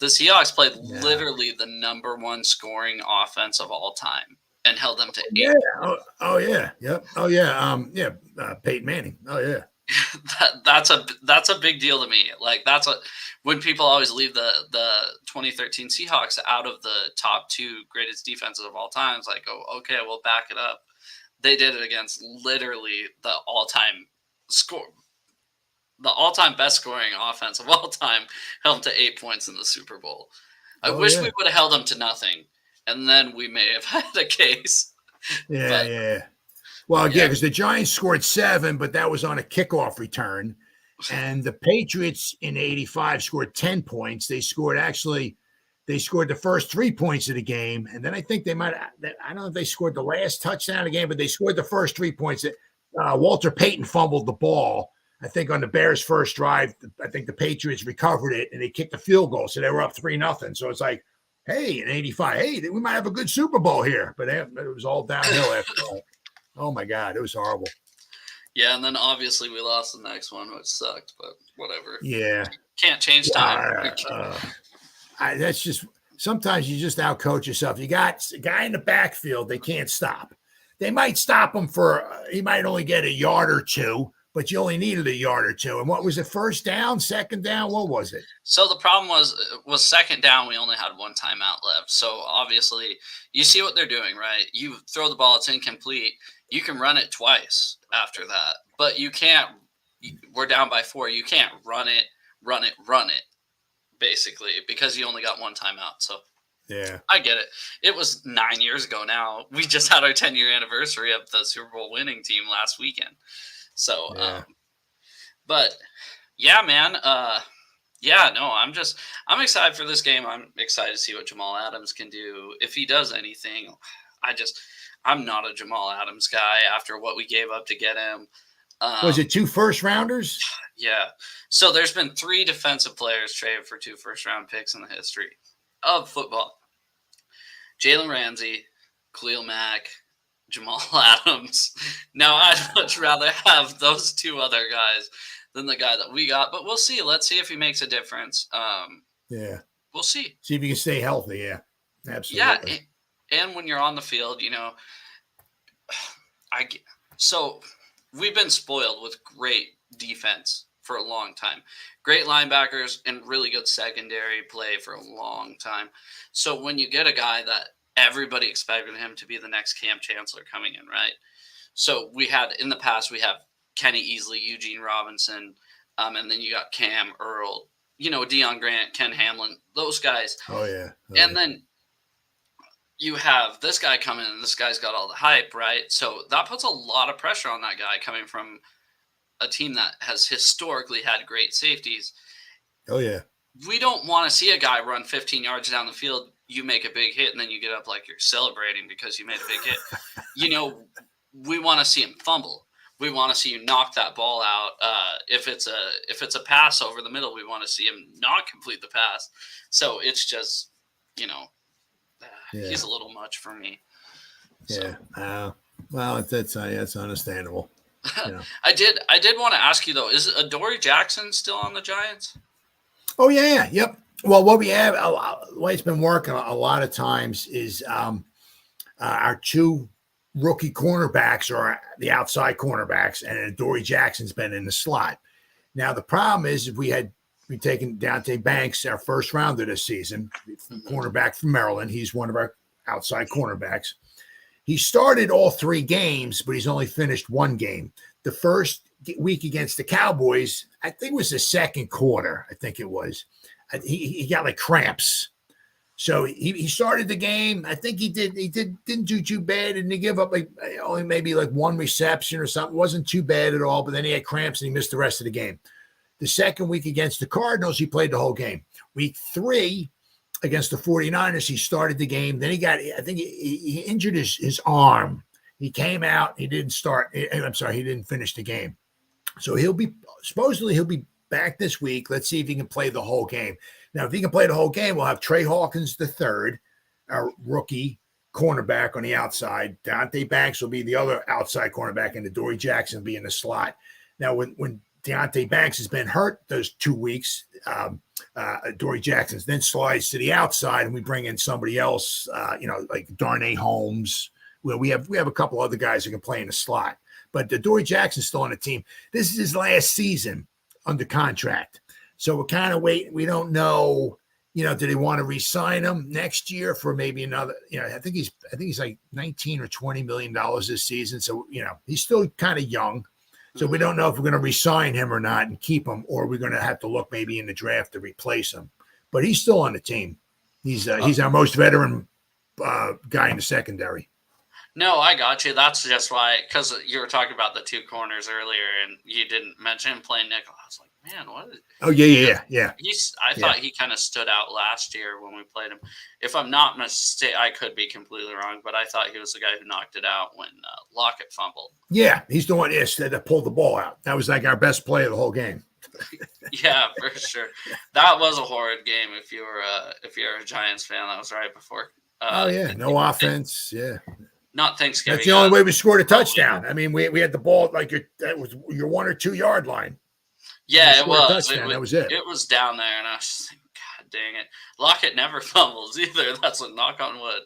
The Seahawks played literally the number 1 scoring offense of all time and held them to 8. Yeah. Yep. Peyton Manning. Oh yeah. That's a big deal to me. When people always leave the 2013 Seahawks out of the top 2 greatest defenses of all time, it's like, oh, okay, we'll back it up. They did it against literally the all-time score, the all-time best scoring offense of all time held him to 8 points in the Super Bowl. I Oh, wish yeah. we would have held him to nothing, and then we may have had a case. Yeah, But yeah. Well, yeah, yeah, because the Giants scored 7, but that was on a kickoff return. And the Patriots in 85 scored 10 points. They scored the first 3 points of the game. And then I think I don't know if they scored the last touchdown of the game, but they scored the first 3 points. Walter Payton fumbled the ball, I think, on the Bears' first drive. I think the Patriots recovered it and they kicked the field goal. So they were up 3-0. So it's like, hey, in 85, hey, we might have a good Super Bowl here. But it was all downhill after that. Oh, my God. It was horrible. yeah, and then obviously we lost the next one, which sucked, but whatever. Yeah. Can't change time. That's just sometimes you just outcoach yourself. You got a guy in the backfield, they can't stop. They might stop him he might only get a yard or two, but you only needed a yard or two. And what was it, first down, second down? What was it? So the problem was second down. We only had one timeout left. So obviously, you see what they're doing, right? You throw the ball, it's incomplete. You can run it twice after that, but you can't. We're down by 4. You can't run it, basically, because you only got one timeout. So Yeah, I get it. It was 9 years ago now. We just had our 10-year anniversary of the Super Bowl winning team last weekend. So, yeah. but yeah, man. Yeah, no, I'm excited for this game. I'm excited to see what Jamal Adams can do. If he does anything, I'm not a Jamal Adams guy after what we gave up to get him. Was it 2 first rounders? Yeah. So there's been 3 defensive players traded for 2 first-round picks in the history of football. Jalen Ramsey, Khalil Mack, Jamal Adams. Now, I'd much rather have those 2 other guys than the guy that we got, but we'll see. Let's see if he makes a difference. Yeah. We'll see. See if you can stay healthy. Yeah, absolutely. Yeah, and when you're on the field, so we've been spoiled with great defense for a long time. Great linebackers and really good secondary play for a long time. So when you get a guy that everybody expected him to be the next Cam Chancellor coming in, right? So in the past, we have Kenny Easley, Eugene Robinson, and then you got Cam, Earl, Deion Grant, Ken Hamlin, those guys. Oh, yeah. And then you have this guy coming in, and this guy's got all the hype, right? So that puts a lot of pressure on that guy coming from a team that has historically had great safeties. Oh, yeah. We don't want to see a guy run 15 yards down the field, you make a big hit, and then you get up like you're celebrating because you made a big hit. We want to see him fumble. We want to see you knock that ball out. If it's a pass over the middle, we want to see him not complete the pass. So it's just, he's a little much for me. So. Yeah. Well, that's understandable. I did want to ask you though, is Adoree Jackson still on the Giants? Oh yeah. Yep. Well, what we have, the way it's been working a lot of times is our 2 rookie cornerbacks are the outside cornerbacks, and Adoree Jackson's been in the slot. Now the problem is, if we'd taken Deonte Banks, our first rounder this season, cornerback from Maryland. He's one of our outside cornerbacks. He started all 3 games, but he's only finished 1 game. The first week against the Cowboys, I think it was the second quarter. I think it was. He got like cramps. So he started the game. I think didn't do too bad. And he give up only maybe 1 reception or something. It wasn't too bad at all. But then he had cramps and he missed the rest of the game. The second week against the Cardinals, he played the whole game. Week 3 against the 49ers, he started the game. Then he injured his arm. He came out. He didn't start. I'm sorry, he didn't finish the game. So supposedly he'll be back this week. Let's see if he can play the whole game. Now, if he can play the whole game, we'll have Trey Hawkins III, our rookie cornerback on the outside. Deonte Banks will be the other outside cornerback, and Adoree Jackson will be in the slot. Now, when Deonte Banks has been hurt those 2 weeks, Adoree Jackson then slides to the outside, and we bring in somebody else, like Darnay Holmes. Well, we have a couple other guys who can play in the slot. But Adoree Jackson's still on the team. This is his last season under contract. So we're kind of waiting. We don't know, do they want to re-sign him next year for maybe another, I think he's like $19 or $20 million this season. So, he's still kind of young. So we don't know if we're going to re-sign him or not and keep him, or we're going to have to look maybe in the draft to replace him. But he's still on the team. He's our most veteran guy in the secondary. No, I got you. That's just why, because you were talking about the two corners earlier, and you didn't mention him playing nickel. I was like, man, what? Oh yeah. I thought he kind of stood out last year when we played him. If I'm not mistaken, I could be completely wrong, but I thought he was the guy who knocked it out when Lockett fumbled. Yeah, he's the one that pulled the ball out. That was like our best play of the whole game. Yeah, for sure. That was a horrid game. If you're a Giants fan, that was right before. No offense. Not Thanksgiving. That's the only way we scored a touchdown. I mean, we had the ball like that was your 1 or 2 yard line. Yeah, it was. That was it. It was down there, and I was just thinking, God dang it. Lockett never fumbles either. That's a knock on wood.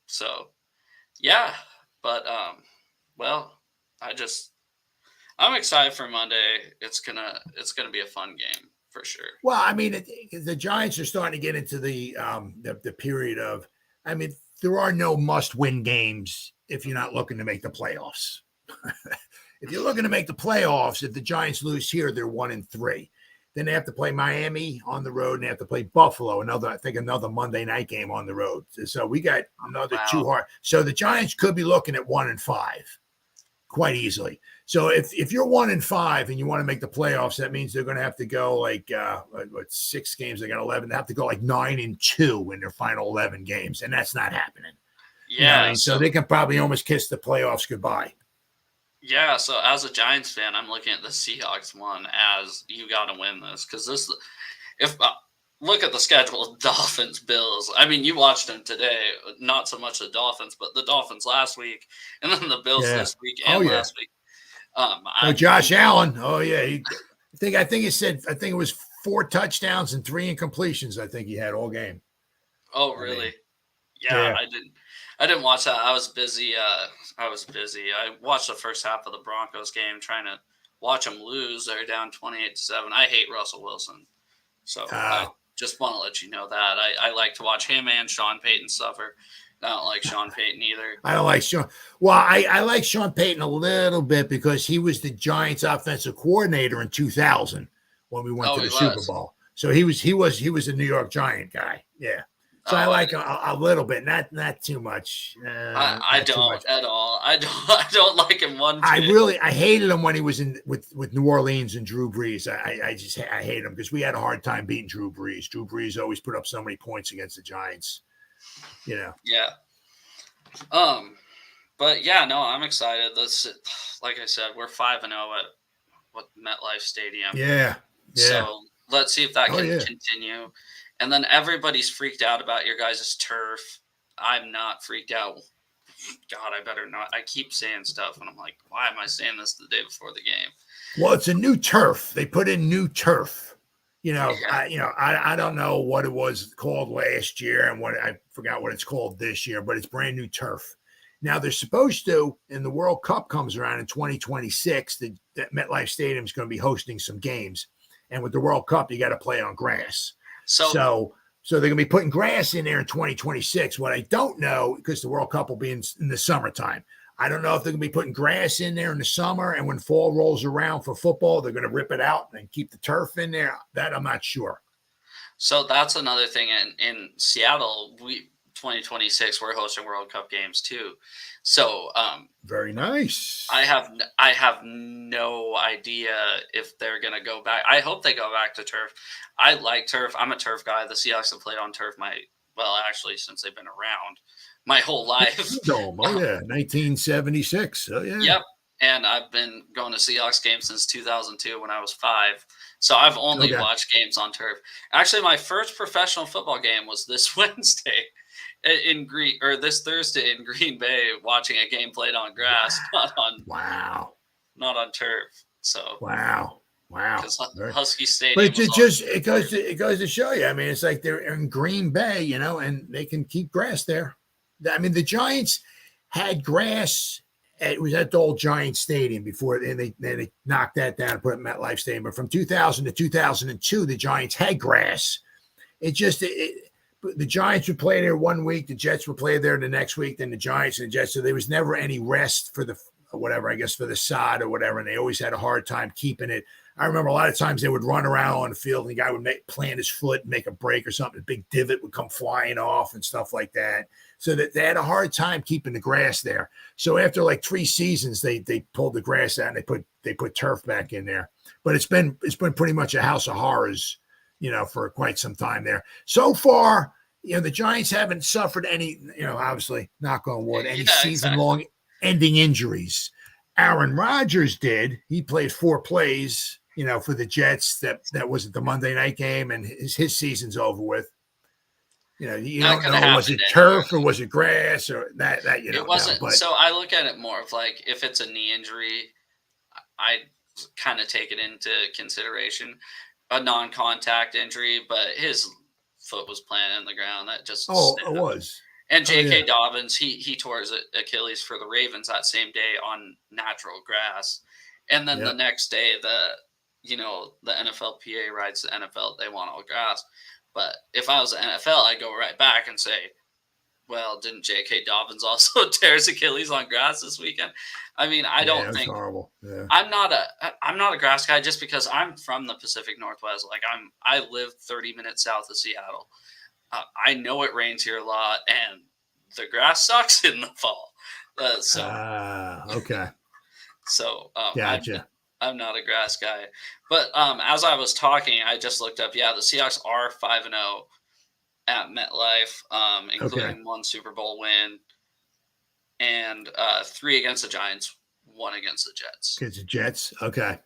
So, yeah. But, well, I'm excited for Monday. It's gonna be a fun game for sure. Well, I mean, the Giants are starting to get into the period of, I mean, there are no must-win games if you're not looking to make the playoffs. If you're looking to make the playoffs, if the Giants lose here, they're 1-3. Then they have to play Miami on the road, and they have to play Buffalo, another Monday night game on the road. So we got another 2 hard. So the Giants could be looking at 1-5 quite easily. So if you're 1-5 and you want to make the playoffs, that means they're going to have to go like 6 games. They got 11. They have to go like 9-2 in their final 11 games, and that's not happening. Yeah. So they can probably almost kiss the playoffs goodbye. Yeah, so as a Giants fan, I'm looking at the Seahawks one as you got to win this because look at the schedule of Dolphins, Bills. I mean, you watched them today, not so much the Dolphins, but the Dolphins last week, and then the Bills this week and last week. Josh Allen. Oh yeah, I think it was 4 touchdowns and 3 incompletions. I think he had all game. Oh really? Yeah. I didn't watch that. I was busy. I watched the first half of the Broncos game, trying to watch them lose. They're down 28-7. I hate Russell Wilson, so I just want to let you know that I like to watch him and Sean Payton suffer. I don't like Sean Payton either. I don't like Sean. Well, I like Sean Payton a little bit because he was the Giants offensive coordinator in 2000 when we went to the Super Bowl. So he was a New York Giant guy. Yeah. So I like a little bit, not too much. I don't at all. I don't like him one bit. I hated him when he was in with New Orleans and Drew Brees. I hate him because we had a hard time beating Drew Brees. Drew Brees always put up so many points against the Giants. Yeah. But yeah, no, I'm excited. Like I said, we're 5-0 at MetLife Stadium. Yeah. So let's see if that can continue. And then everybody's freaked out about your guys' turf. I'm not freaked out. God, I better not. I keep saying stuff, and I'm like, why am I saying this the day before the game? Well, it's a new turf. They put in new turf. I don't know what it was called last year and I forgot what it's called this year, but it's brand new turf. Now they're supposed to, and the World Cup comes around in 2026, that MetLife Stadium is going to be hosting some games. And with the World Cup, you got to play on grass. So they're going to be putting grass in there in 2026. What I don't know, because the World Cup will be in the summertime, I don't know if they're going to be putting grass in there in the summer, and when fall rolls around for football, they're going to rip it out and keep the turf in there. That I'm not sure. So that's another thing in Seattle. 2026, we're hosting World Cup games too. So very nice. I have no idea if they're going to go back. I hope they go back to turf. I like turf. I'm a turf guy. The Seahawks have played on turf actually since they've been around my whole life. 1976. Oh yeah. Yep. And I've been going to Seahawks games since 2002 when I was 5. So I've only watched games on turf. Actually, my first professional football game was this Wednesday this Thursday in Green Bay, watching a game played on grass, not on turf. So wow. Husky Stadium. But it goes to show you. I mean, it's like they're in Green Bay, and they can keep grass there. I mean, the Giants had grass. It was at the old Giants Stadium before, and they knocked that down and put it in MetLife Stadium. But from 2000 to 2002, the Giants had grass. The Giants would play there one week, the Jets would play there the next week, then the Giants and the Jets. So there was never any rest for whatever, I guess for the sod or whatever, and they always had a hard time keeping it. I remember a lot of times they would run around on the field and the guy would plant his foot and make a break or something. A big divot would come flying off and stuff like that. So that they had a hard time keeping the grass there. So after like 3 seasons, they pulled the grass out and they put turf back in there. But it's been pretty much a house of horrors, for quite some time there. So far, the Giants haven't suffered any, obviously, knock on wood, any season-long ending injuries. Aaron Rodgers did. He played 4 plays, for the Jets. That was the Monday night game, and his season's over with. You don't know, was it turf or was it grass or that you don't know. It wasn't. But, so I look at it more of like if it's a knee injury, I kind of take it into consideration. A non-contact injury, but his foot was planted in the ground. That just it was. And J.K. Dobbins, he tore his Achilles for the Ravens that same day on natural grass, and then the next day the NFLPA writes the NFL they want all grass. But if I was the NFL, I'd go right back and say, well, didn't J.K. Dobbins also tear his Achilles on grass this weekend? I mean, I don't think horrible. Yeah. I'm not a grass guy just because I'm from the Pacific Northwest. Like I live 30 minutes south of Seattle. I know it rains here a lot, and the grass sucks in the fall. Okay. So gotcha. I'm not a grass guy. But as I was talking, I just looked up. Yeah, the Seahawks are 5-0 at MetLife, including 1 Super Bowl win and 3 against the Giants, 1 against the Jets. Against the Jets? Okay.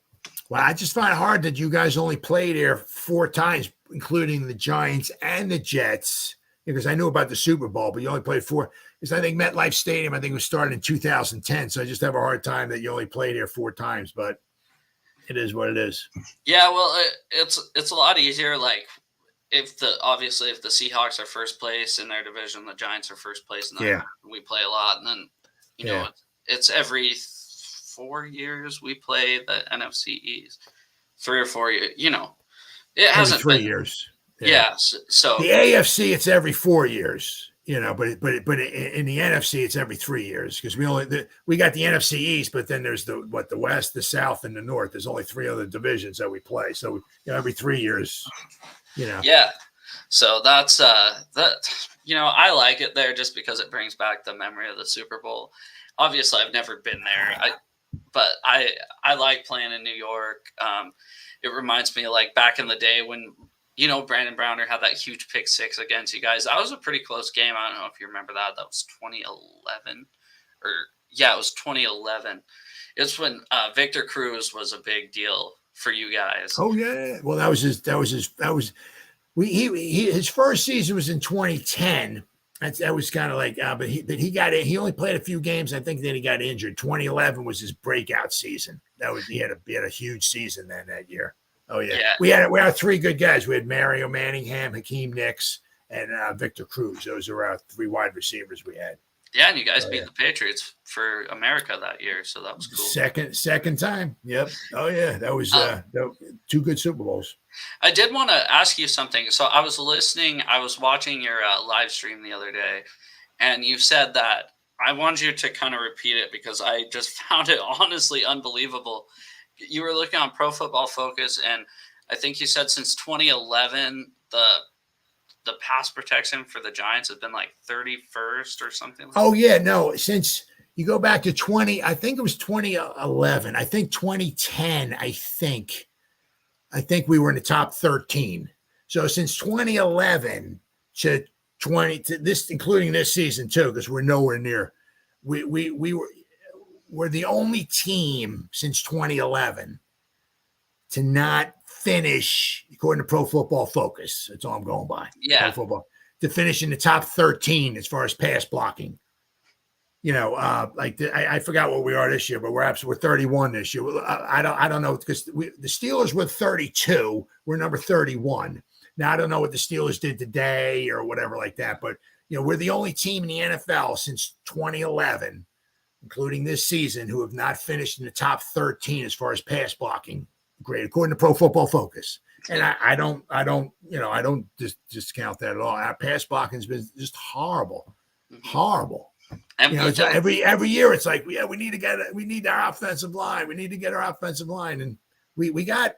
Well, I just find it hard that you guys only played here 4 times, including the Giants and the Jets, because I knew about the Super Bowl, but you only played 4. Because I think MetLife Stadium, was started in 2010, so I just have a hard time that you only played here 4 times, but it is what it is. Yeah, well, it's a lot easier. Like if the Seahawks are first place in their division, the Giants are first place, and then we play a lot, and then it's every 4 years we play the NFC East. 3 or 4 years, it hasn't every 3 been, years. Yeah. So the AFC it's every 4 years. But in the NFC it's every 3 years because we got the NFC East, but then there's the West, the South, and the North. There's only 3 other divisions that we play. So every 3 years, Yeah. So that's I like it there just because it brings back the memory of the Super Bowl. Obviously, I've never been there, but I like playing in New York. It reminds me of like back in the day when. Brandon Browner had that huge pick 6 against you guys. That was a pretty close game. I don't know if you remember that. That was 2011. It was 2011. It's when Victor Cruz was a big deal for you guys. Oh yeah. Well, his first season was in 2010. That was kind of like, but he only played a few games. I think then he got injured. 2011 was his breakout season. He had a huge season then that year. Oh yeah. We had 3 good guys. We had Mario Manningham, Hakeem Nicks, and Victor Cruz. Those are our 3 wide receivers we had. Yeah, and you guys beat the Patriots for America that year, so that was cool. Second time. Yep. Oh yeah, that was 2 good Super Bowls. I did want to ask you something. So I was watching your live stream the other day, and you said that I wanted you to kind of repeat it because I just found it honestly unbelievable. You were looking on Pro Football Focus, and I think you said since 2011, the pass protection for the Giants has been like 31st or something. Oh yeah, no. Since you go back to I think it was 2011. I think 2010. I think we were in the top 13. So since 2011 to this, including this season too, because we're nowhere near. We're the only team since 2011 to not finish, according to Pro Football Focus. That's all I'm going by. Yeah. Pro Football, to finish in the top 13 as far as pass blocking. I forgot what we are this year, but we're 31 this year. I don't know because the Steelers were 32. We're number 31. Now I don't know what the Steelers did today or whatever like that, but we're the only team in the NFL since 2011. Including this season, who have not finished in the top 13 as far as pass blocking grade, according to Pro Football Focus. And I don't discount that at all. Our pass blocking has been just horrible. And You know, it's every year it's like, yeah, we need our offensive line. We need to get our offensive line. And we got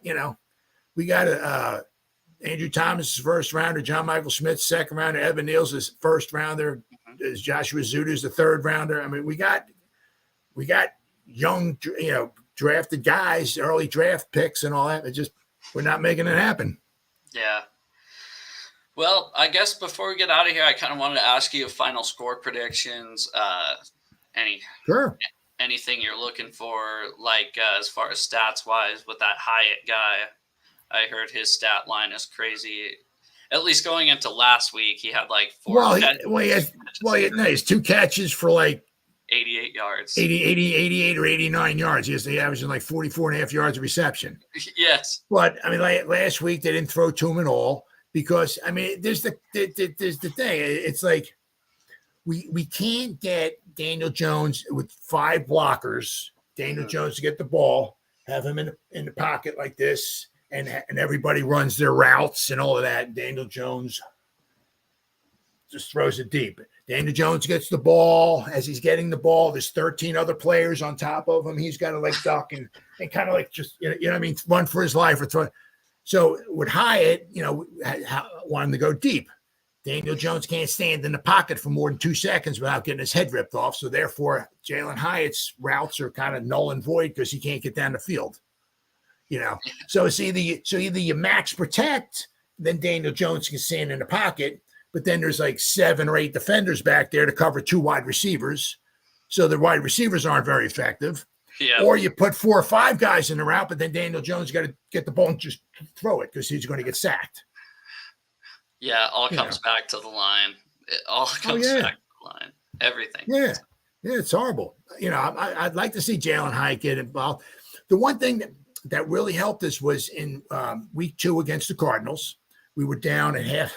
Andrew Thomas' first rounder, John Michael Schmidt's second rounder, Evan Neal's first rounder, is Joshua Zudu's the third rounder. I mean, we got young, drafted guys, early draft picks and all that. We're not making it happen. Yeah. Well, I guess before we get out of here, I kind of wanted to ask you final score predictions. Anything you're looking for, like as far as stats wise, with that Hyatt guy? I heard his stat line is crazy. At least going into last week, he had like four. He has 2 catches for like 88 yards. 88 or 89 yards. Yes, they averaging like 44 and a half yards of reception. Yes. But I mean, like last week they didn't throw to him at all because I mean, there's the thing. It's like we can't get Daniel Jones with 5 blockers. Daniel Jones to get the ball, have him in the pocket like this, and everybody runs their routes and all of that. Daniel Jones just throws it deep. Daniel Jones gets the ball. As he's getting the ball, there's 13 other players on top of him. He's got to like duck and kind of like just, you know what I mean, run for his life or throw. So with Hyatt, want him to go deep. Daniel Jones can't stand in the pocket for more than 2 seconds without getting his head ripped off. So therefore, Jalen Hyatt's routes are kind of null and void because he can't get down the field. So it's either you max protect, then Daniel Jones can stand in the pocket. But then there's like 7 or 8 defenders back there to cover 2 wide receivers. So the wide receivers aren't very effective. Yeah. Or you put 4 or 5 guys in the route, but then Daniel Jones got to get the ball and just throw it because he's going to get sacked. Yeah, all comes back to the line. It all comes back to the line. Everything. Yeah, it's horrible. I'd like to see Jalen Hyatt get involved. The one thing that really helped us was in week 2 against the Cardinals. We were down at half.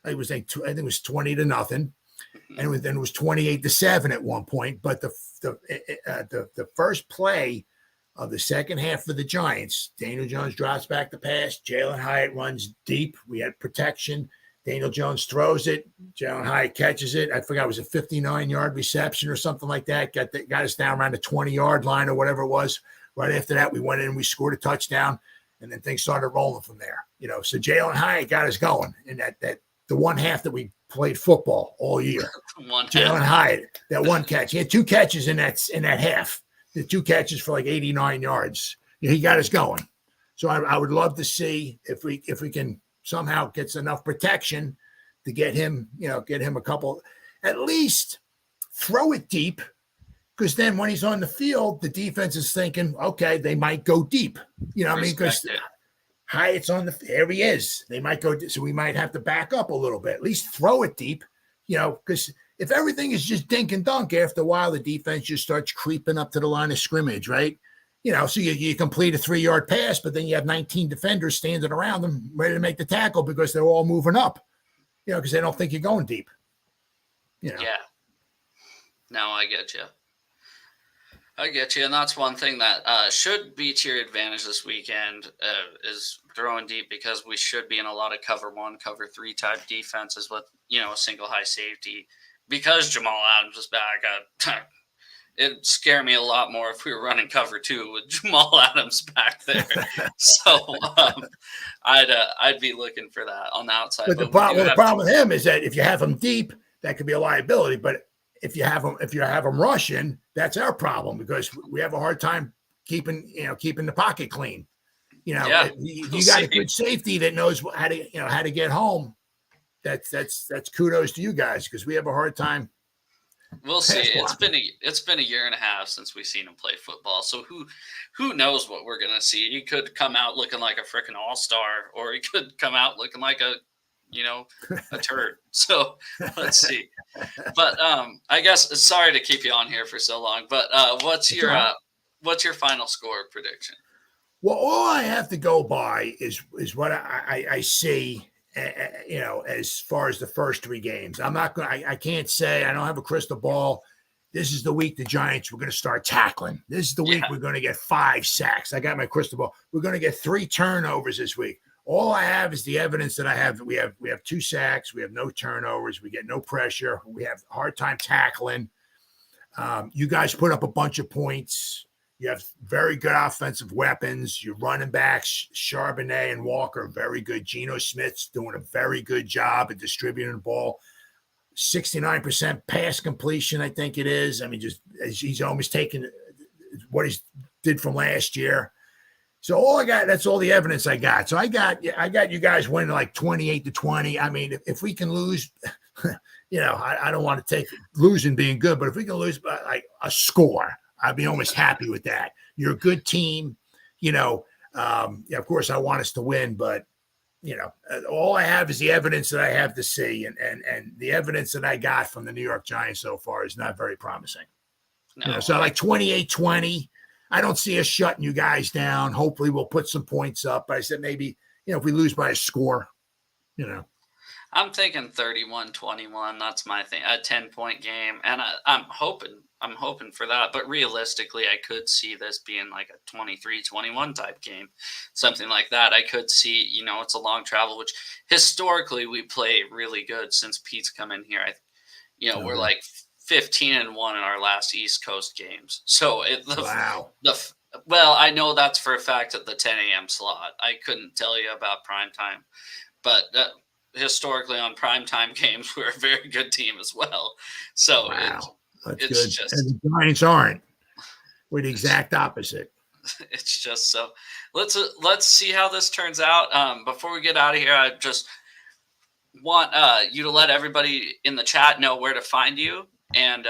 I think it was 20-0, and then it was 28-7 at one point. But the first play of the second half for the Giants, Daniel Jones drops back the pass. Jalen Hyatt runs deep. We had protection. Daniel Jones throws it. Jalen Hyatt catches it. I forgot, it was a 59-yard reception or something like that. Got us down around the 20-yard line or whatever it was. Right after that, we went in and we scored a touchdown, and then things started rolling from there. So Jalen Hyatt got us going in that the one half that we played football all year. Jalen Hyatt, that one catch. He had 2 catches in that half. The 2 catches for like 89 yards. He got us going. So I would love to see if we can somehow get enough protection to get him a couple, at least throw it deep. Because then when he's on the field, the defense is thinking, okay, they might go deep. Because Hyatt's there he is. They might go, so we might have to back up a little bit. At least throw it deep, because if everything is just dink and dunk, after a while, the defense just starts creeping up to the line of scrimmage, right? So you complete a 3-yard pass, but then you have 19 defenders standing around them ready to make the tackle because they're all moving up, because they don't think you're going deep. Yeah. No, I get you. And that's one thing that should be to your advantage this weekend is throwing deep, because we should be in a lot of cover 1, cover 3 type defenses with, a single high safety. Because Jamal Adams is back, it'd scare me a lot more if we were running cover 2 with Jamal Adams back there. So I'd be looking for that on the outside. But the problem with him is that if you have him deep, that could be a liability. But if you have him rushing, that's our problem, because we have a hard time keeping the pocket clean. You got a good safety that knows how to get home. That's kudos to you guys, because we have a hard time. We'll see. It's been a year and a half since we've seen him play football. So who knows what we're gonna see? He could come out looking like a freaking all-star, or he could come out looking like a turd. So let's see. But I guess, sorry to keep you on here for so long, but what's your final score prediction? Well, all I have to go by is what I see, as far as the first 3 games. I'm not going. I can't say. I don't have a crystal ball. This is the week the Giants were going to start tackling. This is the week we're going to get 5 sacks. I got my crystal ball. We're going to get 3 turnovers this week. All I have is the evidence that I have. We have 2 sacks. We have no turnovers. We get no pressure. We have a hard time tackling. You guys put up a bunch of points. You have very good offensive weapons. Your running backs, Charbonnet and Walker, very good. Geno Smith's doing a very good job at distributing the ball. 69% pass completion, I think it is. I mean, just he's almost taken what he did from last year. So all I got, that's all the evidence I got. So I got you guys winning like 28-20. I mean, if we can lose, I don't want to take losing being good, but if we can lose by like a score, I'd be almost happy with that. You're a good team, of course I want us to win, but all I have is the evidence that I have to see, and the evidence that I got from the New York Giants so far is not very promising. No. So like 28-20. I don't see us shutting you guys down. Hopefully we'll put some points up. But I said maybe, if we lose by a score, I'm thinking 31-21. That's my thing. A 10-point game. And I'm hoping for that. But realistically, I could see this being like a 23-21 type game. Something like that. I could see, it's a long travel, which historically we play really good since Pete's come in here. We're like 15-1 in our last East Coast games. So wow. Well, I know that's for a fact at the 10 a.m. slot. I couldn't tell you about prime time, but historically on prime time games, we're a very good team as well. So wow. That's it's good. just, and the Giants aren't. We're the exact opposite. It's just so. Let's see how this turns out. Before we get out of here, I just want you to let everybody in the chat know where to find you. And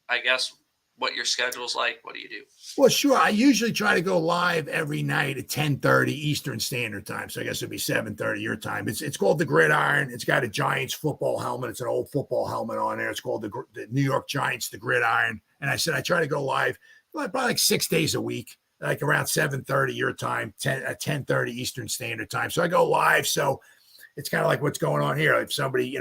I guess what your schedule's like. What do you do? Well, sure. I usually try to go live every night at 10:30 Eastern Standard Time. So I guess it'd be 7:30 your time. It's called The Gridiron. It's got a Giants football helmet. It's an old football helmet on there. It's called the New York Giants, The Gridiron. And I said I try to go live probably like 6 days a week, like around 7:30 your time, 10:30 Eastern Standard Time. So I go live. So it's kind of like what's going on here. If somebody,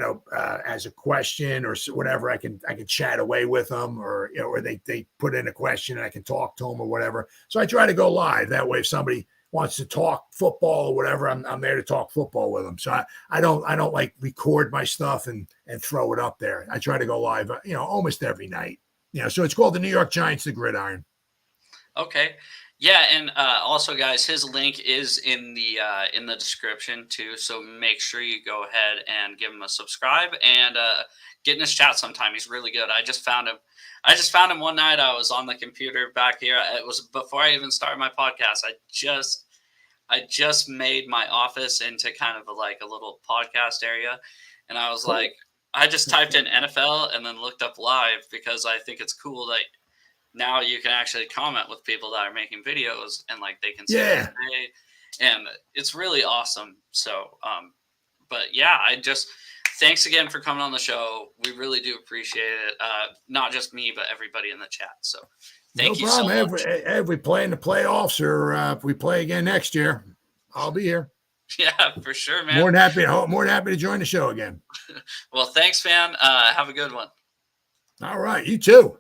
has a question or whatever, I can chat away with them, or they put in a question and I can talk to them or whatever. So I try to go live that way. If somebody wants to talk football or whatever, I'm there to talk football with them. So I don't like record my stuff and throw it up there. I try to go live, almost every night. So it's called the New York Giants, The Gridiron. Okay. Yeah, and also, guys, his link is in the description too. So make sure you go ahead and give him a subscribe and get in his chat sometime. He's really good. I just found him one night. I was on the computer back here. It was before I even started my podcast. I just made my office into kind of a little podcast area, and I was Cool. like, I just typed in NFL and then looked up live because I think it's cool that now you can actually comment with people that are making videos and they can say, Yeah. hey, and it's really awesome. So, but yeah, thanks again for coming on the show. We really do appreciate it. Not just me, but everybody in the chat. So thank you so much. If we play in the playoffs or if we play again next year, I'll be here. Yeah, for sure, man. More than happy to join the show again. Well, thanks, man. Have a good one. All right. You too.